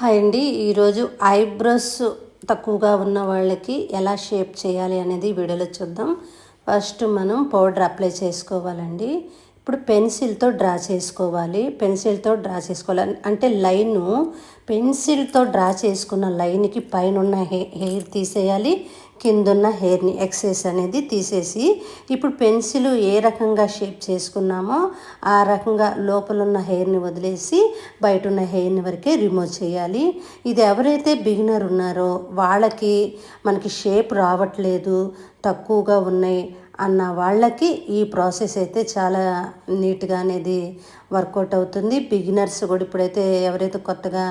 Hi అండి. ఈరోజు eyebrows తక్కువగా ఉన్న వాళ్ళకి ఎలా షేప్ చేయాలి అనేది వీడియోలో చూద్దాం. ఫస్ట్ మనం పౌడర్ అప్లై చేసుకోవాలండి. ఇప్పుడు పెన్సిల్తో డ్రా చేసుకోవాలి. అంటే లైను పెన్సిల్తో డ్రా చేసుకున్న లైన్కి పైన ఉన్న హెయిర్ తీసేయాలి, కిందున్న హెయిర్ని ఎక్సెస్ అనేది తీసేసి, ఇప్పుడు పెన్సిల్ ఏ రకంగా షేప్ చేసుకున్నామో ఆ రకంగా లోపల ఉన్న హెయిర్ని వదిలేసి బయట ఉన్న హెయిర్ని వరకే రిమూవ్ చేయాలి. ఇది ఎవరైతే బిగినర్ ఉన్నారో వాళ్ళకి మనకి షేప్ రావట్లేదు, తక్కువగా ఉన్నాయి అన్న వాళ్ళకి ఈ ప్రాసెస్ అయితే చాలా నీట్గా అనేది వర్కౌట్ అవుతుంది. బిగినర్స్ కూడా ఇప్పుడైతే ఎవరైతే కొత్తగా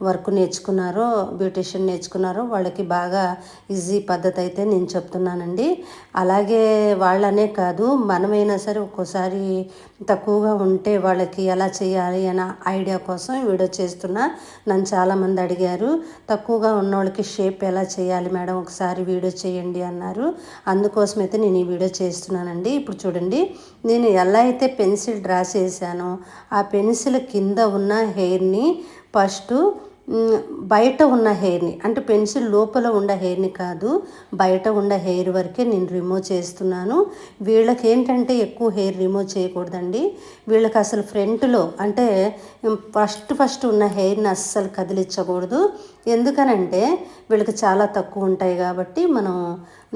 వర్క్ నేర్చుకున్నారో, బ్యూటిషియన్ నేర్చుకున్నారో వాళ్ళకి బాగా ఈజీ పద్ధతి అయితే నేను చెప్తున్నానండి. అలాగే వాళ్ళనే కాదు, మనమైనా సరే ఒక్కోసారి తక్కువగా ఉంటే వాళ్ళకి ఎలా చేయాలి అన్న ఐడియా కోసం వీడియో చేస్తున్నా. నన్ను చాలామంది అడిగారు, తక్కువగా ఉన్న వాళ్ళకి షేప్ ఎలా చేయాలి మేడం, ఒకసారి వీడియో చేయండి అన్నారు. అందుకోసం అయితే నేను ఈ వీడియో చేస్తున్నానండి. ఇప్పుడు చూడండి, నేను ఎలా అయితే పెన్సిల్ డ్రా చేశానో ఆ పెన్సిల్ కింద ఉన్న హెయిర్ని ఫస్ట్ బయట ఉన్న హెయిర్ని, అంటే పెన్సిల్ లోపల ఉన్న హెయిర్ని కాదు, బయట ఉన్న హెయిర్ వరకే నేను రిమూవ్ చేస్తున్నాను. వీళ్ళకి ఏంటంటే ఎక్కువ హెయిర్ రిమూవ్ చేయకూడదండి. వీళ్ళకి అసలు ఫ్రంట్లో అంటే ఫస్ట్ ఉన్న హెయిర్ని అస్సలు కదిలించకూడదు. ఎందుకనంటే వీళ్ళకి చాలా తక్కువ ఉంటాయి కాబట్టి మనం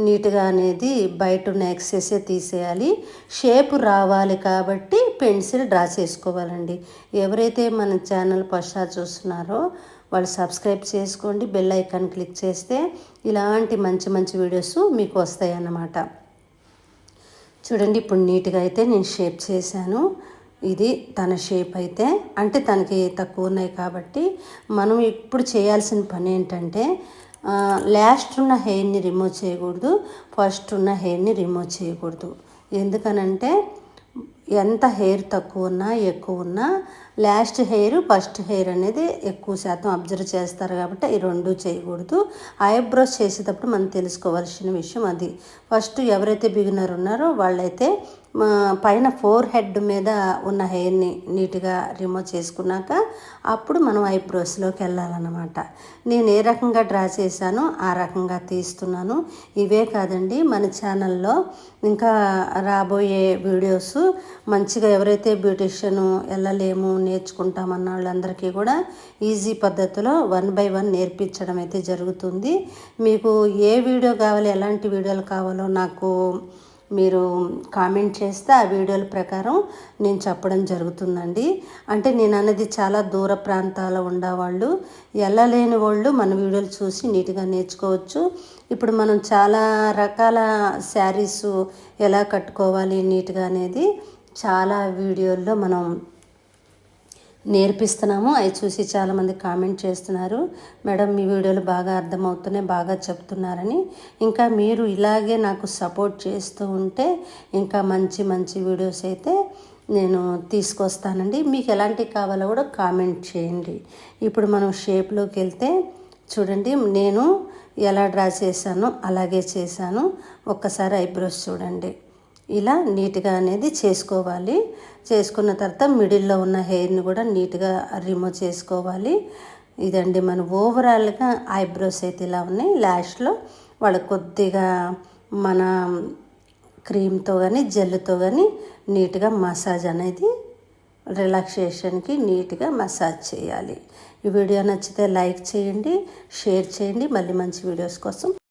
నీట్గా అనేది బయట ఉన్న ఎక్సెసే తీసేయాలి. షేప్ రావాలి కాబట్టి పెన్సిల్ డ్రా చేసుకోవాలండి. ఎవరైతే మన ఛానల్ ఫస్ట్ చూస్తున్నారో వాళ్ళు సబ్స్క్రైబ్ చేసుకోండి, బెల్ ఐకాన్ క్లిక్ చేస్తే ఇలాంటి మంచి మంచి వీడియోస్ మీకు వస్తాయి అన్నమాట. చూడండి, ఇప్పుడు నీట్గా అయితే నేను షేప్ చేశాను. ఇది తన షేప్ అయితే, అంటే తనకి తక్కువ ఉన్నాయి కాబట్టి మనం ఇప్పుడు చేయాల్సిన పని ఏంటంటే లాస్ట్ ఉన్న హెయిర్ని రిమూవ్ చేయకూడదు, ఫస్ట్ ఉన్న హెయిర్ని రిమూవ్ చేయకూడదు. ఎందుకనంటే ఎంత హెయిర్ తక్కువ ఉన్నా ఎక్కువ ఉన్నా లాస్ట్ హెయిర్ ఫస్ట్ హెయిర్ అనేది ఎక్కువ శాతం అబ్జర్వ్ చేస్తారు కాబట్టి ఈ రెండు చేయకూడదు. ఐబ్రోస్ చేసేటప్పుడు మనం తెలుసుకోవాల్సిన విషయం అది. ఫస్ట్ ఎవరైతే బిగినర్ ఉన్నారో వాళ్ళైతే పైన ఫోర్ హెడ్ మీద ఉన్న హెయిర్ని నీట్గా రిమూవ్ చేసుకున్నాక అప్పుడు మనం ఐబ్రోస్లోకి వెళ్ళాలన్నమాట. నేను ఏ రకంగా డ్రా చేశానో ఆ రకంగా తీస్తున్నాను. ఇవే కాదండి, మన ఛానల్లో ఇంకా రాబోయే వీడియోస్ మంచిగా ఎవరైతే బ్యూటిషియన్ వెళ్ళలేము నేర్చుకుంటామన్న వాళ్ళందరికీ కూడా ఈజీ పద్ధతిలో 1 by 1 నేర్పించడం అయితే జరుగుతుంది. మీకు ఏ వీడియో కావాలి, ఎలాంటి వీడియోలు కావాలో నాకు మీరు కామెంట్ చేస్తే ఆ వీడియోల ప్రకారం నేను చెప్పడం జరుగుతుందండి. అంటే నేను అనేది చాలా దూర ప్రాంతాల్లో ఉండేవాళ్ళు, వెళ్ళలేని వాళ్ళు మన వీడియోలు చూసి నీట్గా నేర్చుకోవచ్చు. ఇప్పుడు మనం చాలా రకాల శారీస్ ఎలా కట్టుకోవాలి నీట్గా అనేది చాలా వీడియోల్లో మనం నేర్పిస్తున్నాము. అవి చూసి చాలామంది కామెంట్ చేస్తున్నారు, మేడం మీ వీడియోలు బాగా అర్థమవుతున్నాయి, బాగా చెప్తున్నారని. ఇంకా మీరు ఇలాగే నాకు సపోర్ట్ చేస్తూ ఉంటే ఇంకా మంచి మంచి వీడియోస్ అయితే నేను తీసుకొస్తానండి. మీకు ఎలాంటివి కావాలో కూడా కామెంట్ చేయండి. ఇప్పుడు మనం షేప్లోకి వెళ్తే చూడండి, నేను ఎలా డ్రా చేశానో అలాగే చేశాను. ఒక్కసారి ఐబ్రోస్ చూడండి, ఇలా నీట్గా అనేది చేసుకోవాలి. చేసుకున్న తర్వాత మిడిల్లో ఉన్న హెయిర్ని కూడా నీట్గా రిమూవ్ చేసుకోవాలి. ఇదండి మన ఓవరాల్గా ఐబ్రోస్ అయితే ఇలా ఉన్నాయి. లాస్ట్లో వాళ్ళకి కొద్దిగా మన క్రీమ్తో కానీ జెల్తో కానీ నీట్గా మసాజ్ అనేది రిలాక్సేషన్కి నీట్గా మసాజ్ చేయాలి. ఈ వీడియో నచ్చితే లైక్ చేయండి, షేర్ చేయండి. మళ్ళీ మంచి వీడియోస్ కోసం